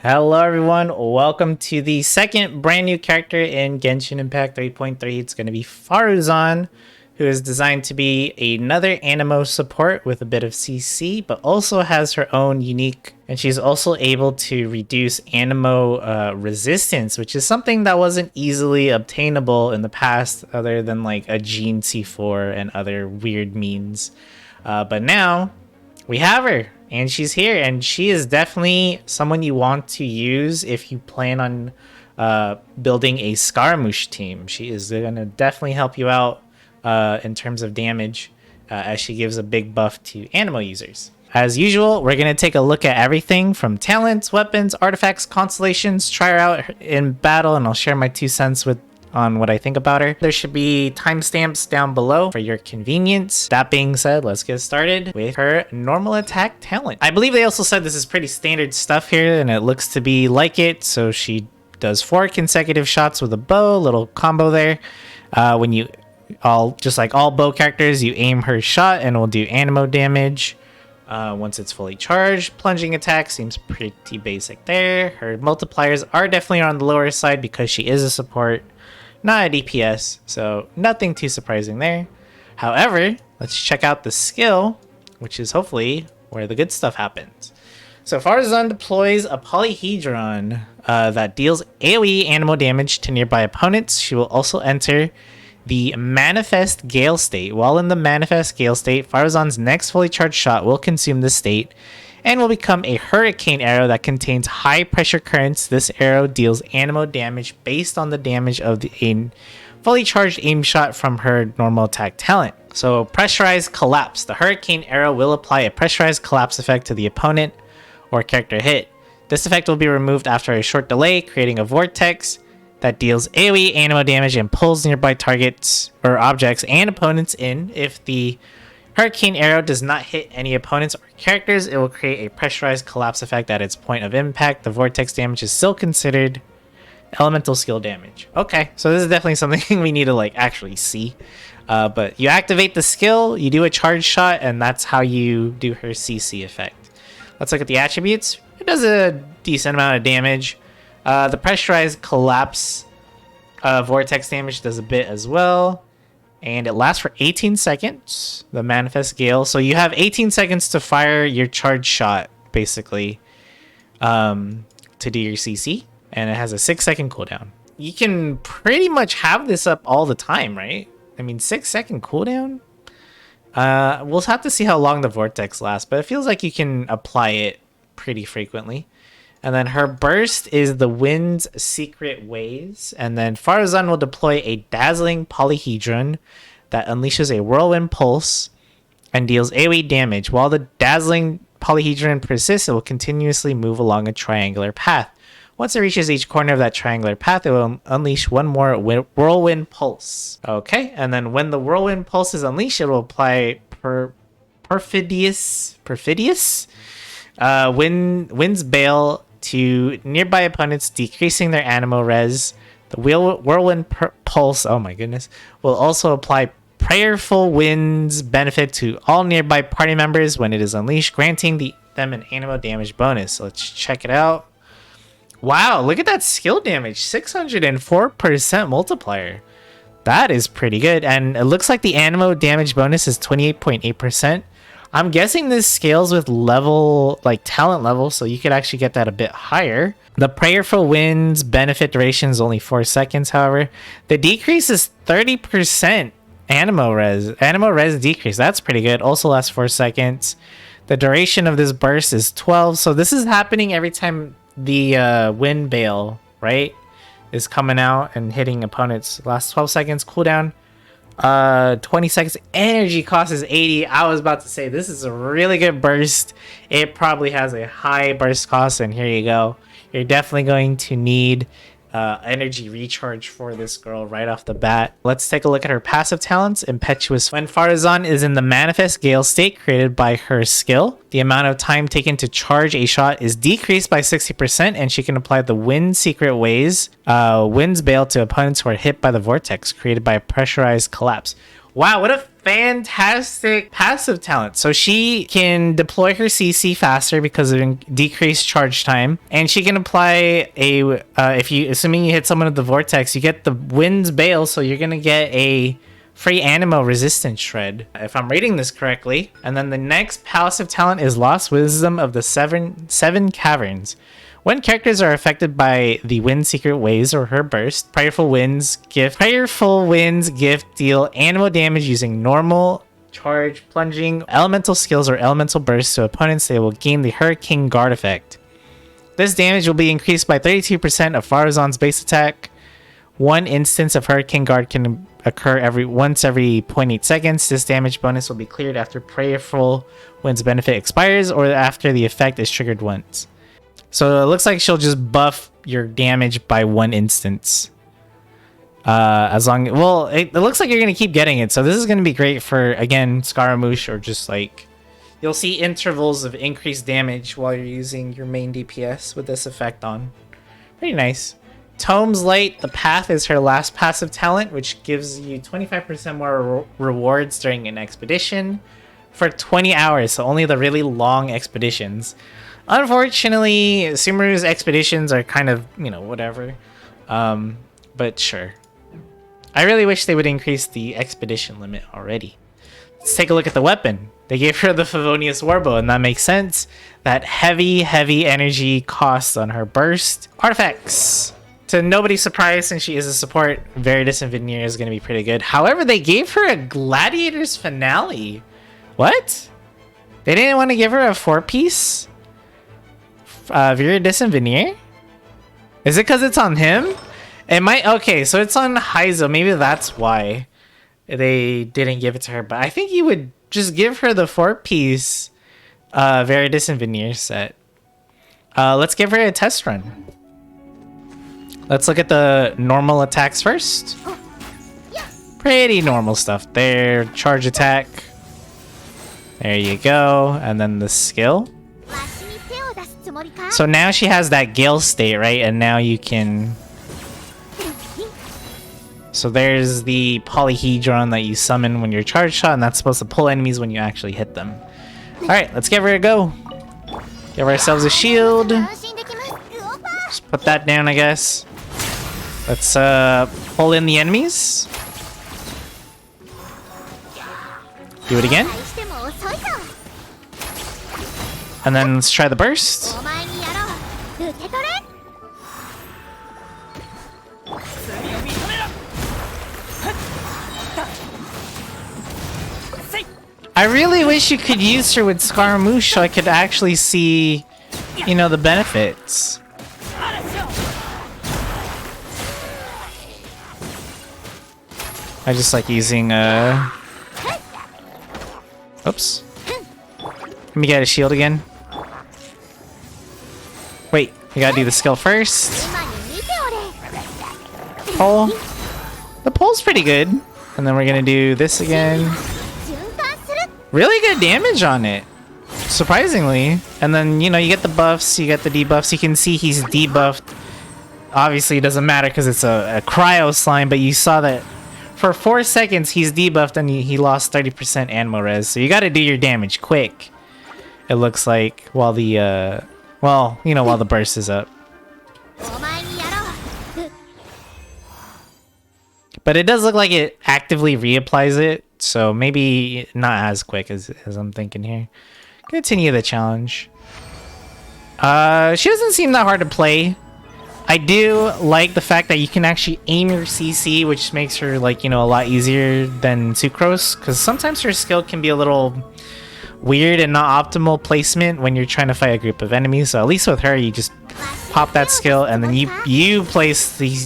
Hello everyone, welcome to the second brand new character in Genshin Impact 3.3. It's going to be Faruzan, who is designed to be another Anemo support with a bit of CC, but also has her own unique, and she's also able to reduce Anemo resistance, which is something that wasn't easily obtainable in the past other than like a Gene C4 and other weird means. But now we have her. And she's here, and she is definitely someone you want to use if you plan on building a Scaramouche team. She is going to definitely help you out in terms of damage as she gives a big buff to Anemo users. As usual, we're going to take a look at everything from talents, weapons, artifacts, constellations, try her out in battle, and I'll share my 2 cents on what I think about her. There should be timestamps down below for your convenience. That being said, let's get started with her normal attack talent. I believe they also said this is pretty standard stuff here, and it looks to be like it. So she does 4 consecutive shots with a bow, little combo there. When you just like all bow characters, you aim her shot and it will do Anemo damage. Once it's fully charged, plunging attack seems pretty basic there. Her multipliers are definitely on the lower side because she is a support, not a DPS, so nothing too surprising there. However, let's check out the skill, which is hopefully where the good stuff happens. So Faruzan deploys a polyhedron that deals AoE Anemo damage to nearby opponents. She will also enter the Manifest Gale state. While in the Manifest Gale state, Faruzan's next fully charged shot will consume the state and will become a hurricane arrow that contains high pressure currents. This arrow deals Anemo damage based on the damage of the fully charged aim shot from her normal attack talent. So pressurized collapse. The hurricane arrow will apply a pressurized collapse effect to the opponent or character hit. This effect will be removed after a short delay, creating a vortex that deals AoE Anemo damage and pulls nearby targets or objects and opponents in. If the hurricane arrow does not hit any opponents or characters, it will create a pressurized collapse effect at its point of impact. The vortex damage is still considered elemental skill damage. Okay, so this is definitely something we need to like actually see. But you activate the skill, you do a charge shot, and that's how you do her CC effect. Let's look at the attributes. It does a decent amount of damage. The pressurized collapse vortex damage does a bit as well. And it lasts for 18 seconds, the Manifest Gale. So you have 18 seconds to fire your charge shot, basically, to do your CC. And it has a 6-second cooldown. You can pretty much have this up all the time, right? I mean, 6-second cooldown? We'll have to see how long the Vortex lasts, but it feels like you can apply it pretty frequently. And then her burst is the wind's secret ways. And then Faruzan will deploy a dazzling polyhedron that unleashes a whirlwind pulse and deals AoE damage. While the dazzling polyhedron persists, it will continuously move along a triangular path. Once it reaches each corner of that triangular path, it will unleash one more whirlwind pulse. Okay, and then when the whirlwind pulse is unleashed, it will apply perfidious wind's bale to nearby opponents, decreasing their Anemo RES. The whirlwind pulse, oh my goodness, will also apply prayerful wind's benefit to all nearby party members when it is unleashed, granting them an Anemo damage bonus. So let's check it out. Wow, look at that skill damage, 604% multiplier. That is pretty good, and it looks like the Anemo damage bonus is 28.8%. I'm guessing this scales with level, like talent level, so you could actually get that a bit higher. The Prayerful Wind's benefit duration is only 4 seconds, however. The decrease is 30% Anemo RES. Anemo RES decrease, that's pretty good. Also lasts 4 seconds. The duration of this burst is 12, so this is happening every time the wind bale, right, is coming out and hitting opponents. Last 12 seconds cooldown. 20 seconds. Energy cost is 80. I was about to say this is a really good burst. It probably has a high burst cost, and here you go. You're definitely going to need energy recharge for this girl right off the bat. Let's take a look at her passive talents. Impetuous. When Faruzan is in the Manifest Gale state created by her skill, the amount of time taken to charge a shot is decreased by 60%, and she can apply the Wind Secret Ways, Wind's Bale, to opponents who are hit by the vortex created by a pressurized collapse. Wow, what a fantastic passive talent. So she can deploy her CC faster because of decreased charge time, and she can apply a assuming you hit someone with the vortex, you get the wind's bale, so you're gonna get a free Anemo resistance shred, if I'm reading this correctly. And then the next passive talent is Lost Wisdom of the Seven Caverns. When characters are affected by the Wind Secret Waves or her burst, Prayerful Winds gift deal Anemo damage using normal, charge, plunging, elemental skills, or elemental bursts to opponents. They will gain the Hurricane Guard effect. This damage will be increased by 32% of Faruzan's base attack. One instance of Hurricane Guard can occur once every 0.8 seconds. This damage bonus will be cleared after Prayerful Wind's benefit expires or after the effect is triggered once. So it looks like she'll just buff your damage by one instance. It looks like you're going to keep getting it. So this is going to be great for, again, Scaramouche, or just like, you'll see intervals of increased damage while you're using your main DPS with this effect on. Pretty nice. Tome's Light, the Path, is her last passive talent, which gives you 25% more rewards during an expedition for 20 hours. So only the really long expeditions. Unfortunately, Sumeru's expeditions are kind of, whatever. But sure. I really wish they would increase the expedition limit already. Let's take a look at the weapon. They gave her the Favonius Warbow, and that makes sense. That heavy energy cost on her burst. Artifacts. To nobody's surprise, since she is a support, Veritas and Veneer is going to be pretty good. However, they gave her a Gladiator's Finale. What? They didn't want to give her a 4-piece? Veritas and Veneer? Is it because it's on him? It might. Okay, so it's on Heizo. Maybe that's why they didn't give it to her. But I think you would just give her the 4-piece Veritas and Veneer set. Let's give her a test run. Let's look at the normal attacks first. Pretty normal stuff there. Charge attack. There you go. And then the skill. So now she has that Gale state, right? And now you can... So there's the Polyhedron that you summon when you're charge shot, and that's supposed to pull enemies when you actually hit them. Alright, let's give her a go. Give ourselves a shield. Just put that down, I guess. Let's pull in the enemies. Do it again. And then let's try the burst. I really wish you could use her with Scaramouche so I could actually see, the benefits. I just like using, Oops. Let me get a shield again. Wait, you gotta do the skill first. Pull. The pull's pretty good. And then we're gonna do this again. Really good damage on it. Surprisingly. And then, you get the buffs, you get the debuffs. You can see he's debuffed. Obviously, it doesn't matter because it's a cryo slime, but you saw that for 4 seconds he's debuffed and he lost 30% Anemo RES. So you gotta do your damage quick. It looks like while the while the burst is up. But it does look like it actively reapplies it, so maybe not as quick as I'm thinking here. Continue the challenge. She doesn't seem that hard to play. I do like the fact that you can actually aim your CC, which makes her a lot easier than Sucrose, because sometimes her skill can be a little weird and not optimal placement when you're trying to fight a group of enemies. So at least with her, you just pop that skill and then you place the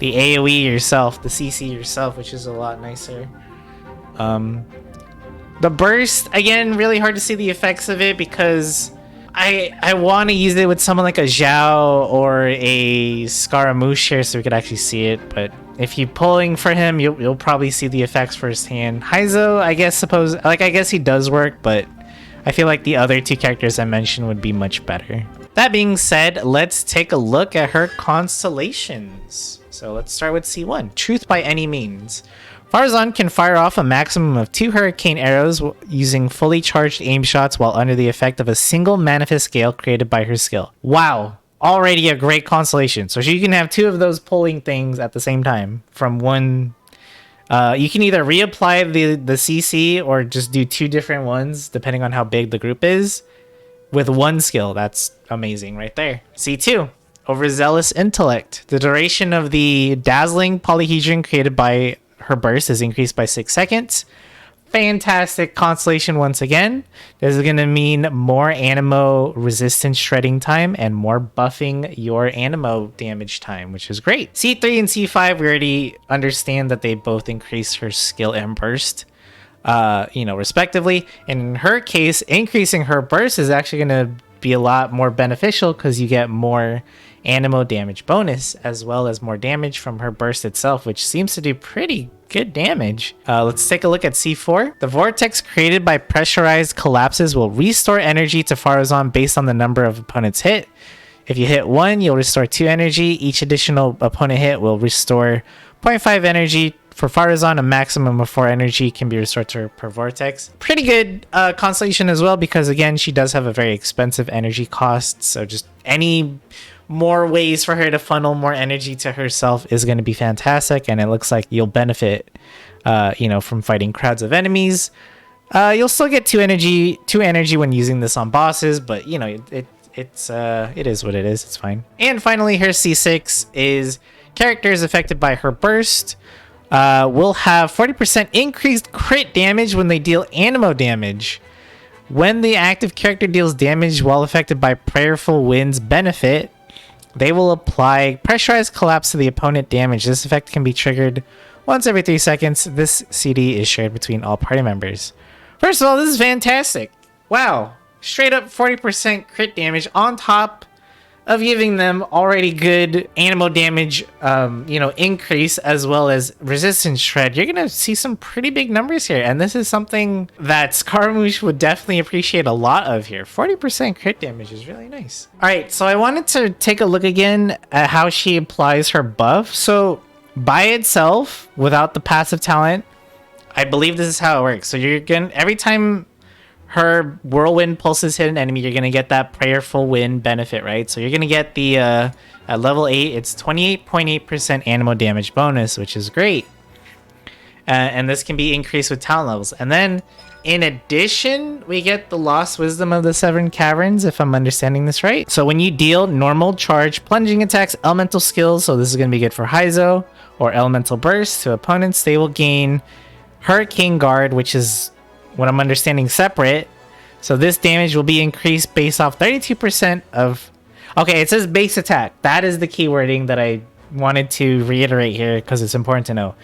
AoE yourself, the CC yourself, which is a lot nicer. The burst, again, really hard to see the effects of it because I want to use it with someone like a Zhao or a Scaramouche here so we could actually see it, but if you're pulling for him, you'll probably see the effects firsthand. Heizo, I guess he does work, but I feel like the other two characters I mentioned would be much better. That being said, let's take a look at her constellations. So let's start with C1. Truth by any means. Faruzan can fire off a maximum of 2 hurricane arrows using fully charged aim shots while under the effect of a single manifest scale created by her skill. Wow. Already a great constellation. So she can have 2 of those pulling things at the same time from one. You can either reapply the CC or just do 2 different ones depending on how big the group is with 1 skill. That's amazing right there. C2. Overzealous Intellect. The duration of the dazzling polyhedron created by her burst is increased by 6 seconds. Fantastic constellation once again. This is going to mean more Anemo resistance shredding time and more buffing your Anemo damage time, which is great. C3 and C5, we already understand that they both increase her skill and burst, respectively. In her case, increasing her burst is actually going to be a lot more beneficial because you get more Anemo damage bonus as well as more damage from her burst itself, which seems to do pretty good damage. Let's take a look at C4. The vortex created by pressurized collapses will restore energy to Faruzan based on the number of opponents hit. If you hit 1, you'll restore 2 energy. Each additional opponent hit will restore 0.5 energy. For Faruzan, a maximum of 4 energy can be restored to her per vortex. Pretty good constellation as well because, again, she does have a very expensive energy cost. So just any more ways for her to funnel more energy to herself is going to be fantastic. And it looks like you'll benefit, from fighting crowds of enemies. You'll still get 2 energy when using this on bosses, but, it is what it is. It's fine. And finally, her C6 is characters affected by her burst will have 40% increased crit damage when they deal Anemo damage. When the active character deals damage while affected by Prayerful Wind's benefit, they will apply pressurized collapse to the opponent damage. This effect can be triggered once every 3 seconds. This CD is shared between all party members. First of all, this is fantastic. Wow. Straight up 40% crit damage on top of giving them already good Anemo damage, increase as well as resistance shred. You're gonna see some pretty big numbers here, and this is something that Scaramouche would definitely appreciate a lot of here. 40% crit damage is really nice. All right, so I wanted to take a look again at how she applies her buff. So by itself, without the passive talent, I believe this is how it works. So you're gonna, every time her whirlwind pulses hit an enemy, you're gonna get that prayerful wind benefit, right? So you're gonna get the at level 8, it's 28.8% Anemo damage bonus, which is great. And this can be increased with talent levels. And then in addition, we get the lost wisdom of the Seven Caverns, if I'm understanding this right. So when you deal normal charge plunging attacks, elemental skills, so this is gonna be good for Haizo, or elemental burst to opponents, they will gain Hurricane Guard, which is what I'm understanding separate. So this damage will be increased based off 32% of... Okay, it says base attack. That is the keywording that I wanted to reiterate here because it's important to know.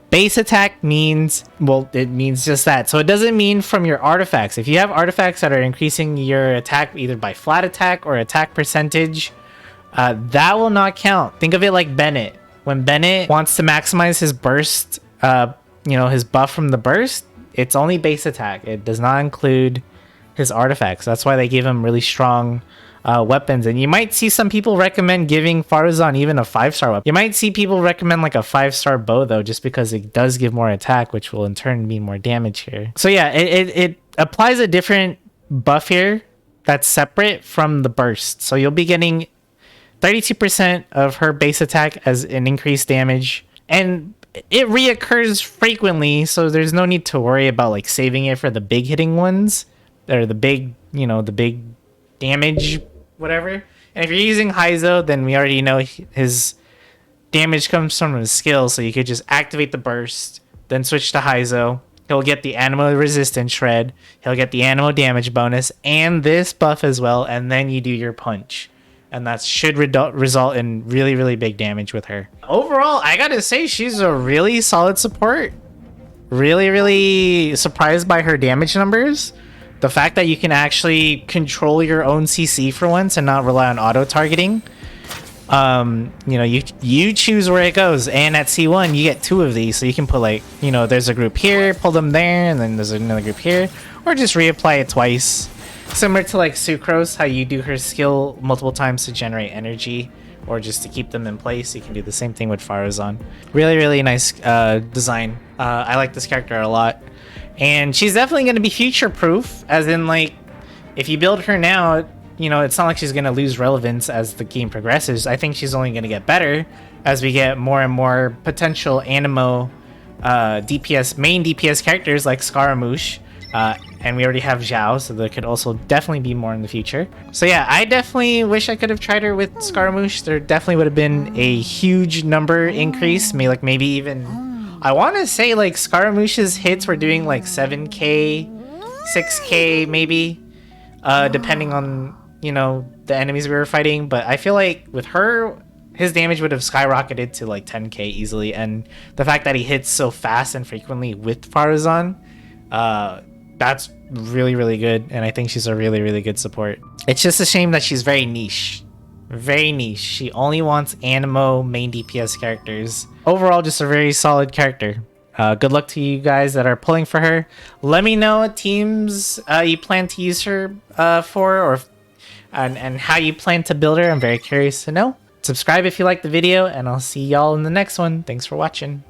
Base attack means, well, it means just that. So it doesn't mean from your artifacts. If you have artifacts that are increasing your attack either by flat attack or attack percentage, that will not count. Think of it like Bennett. When Bennett wants to maximize his burst, his buff from the burst, it's only base attack. It does not include his artifacts. That's why they give him really strong weapons. And you might see some people recommend giving Faruzan even a 5-star weapon. You might see people recommend like a 5-star bow though, just because it does give more attack, which will in turn mean more damage here. So yeah, it applies a different buff here that's separate from the burst. So you'll be getting 32% of her base attack as an increased damage. And it reoccurs frequently, so there's no need to worry about like saving it for the big hitting ones or the big damage, whatever. And if you're using Haizo, then we already know his damage comes from his skill, so you could just activate the burst, then switch to Haizo. He'll get the Anemo resistance shred, he'll get the Anemo damage bonus, and this buff as well, and then you do your punch. And that should result in really, really big damage with her. Overall, I gotta say, she's a really solid support. Really, really surprised by her damage numbers. The fact that you can actually control your own CC for once and not rely on auto-targeting. You choose where it goes. And at C1, you get 2 of these. So you can put there's a group here, pull them there, and then there's another group here. Or just reapply it twice. Similar to like Sucrose, how you do her skill multiple times to generate energy or just to keep them in place. You can do the same thing with Faruzan. Really, really nice design. I like this character a lot. And she's definitely going to be future-proof, as in, like, if you build her now, you know, it's not like she's going to lose relevance as the game progresses. I think she's only going to get better as we get more and more potential Anemo DPS, main DPS characters like Scaramouche. And we already have Zhao, so there could also definitely be more in the future. So yeah, I definitely wish I could have tried her with Scaramouche. There definitely would have been a huge number increase, maybe even... I want to say like Scaramouche's hits were doing like 7k, 6k maybe, depending on, you know, the enemies we were fighting. But I feel like with her, his damage would have skyrocketed to like 10k easily. And the fact that he hits so fast and frequently with Faruzan, that's really, really good. And I think she's a really, really good support. It's just a shame that she's very niche. Very niche. She only wants Anemo main DPS characters. Overall, just a very solid character. Good luck to you guys that are pulling for her. Let me know what teams you plan to use her for, or and how you plan to build her. I'm very curious to know. Subscribe if you like the video, and I'll see y'all in the next one. Thanks for watching.